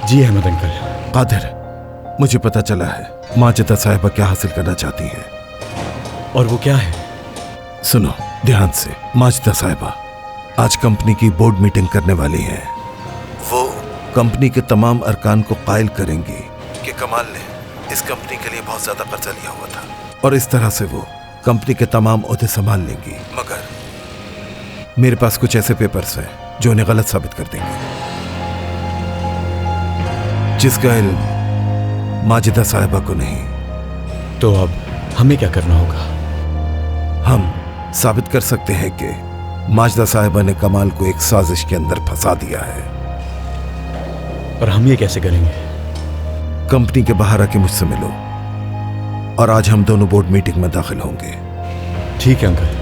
जी Ahmad uncle. Qadir, मुझे पता चला है माजिदा साहिबा क्या हासिल करना चाहती हैं। और वो क्या है? सुनो ध्यान से। माजिदा साहिबा आज कंपनी की बोर्ड मीटिंग करने वाली हैं। वो कंपनी के तमाम अरकान को कायल करेंगी कि कमाल ने इस कंपनी के लिए बहुत ज्यादा कर्जा लिया हुआ था और इस तरह से वो कंपनी के तमाम ओहदे संभाल लेंगी। मगर मेरे पास कुछ ऐसे पेपर्स हैं जो उन्हें गलत साबित कर देंगे, जिसका इल्म माजिदा साहिबा को नहीं। तो अब हमें क्या करना होगा? हम साबित कर सकते हैं कि माजिदा साहिबा ने कमाल को एक साजिश के अंदर फंसा दिया है। और हम ये कैसे करेंगे? कंपनी के बाहर आके मुझसे मिलो और आज हम दोनों बोर्ड मीटिंग में दाखिल होंगे। ठीक है अंकल।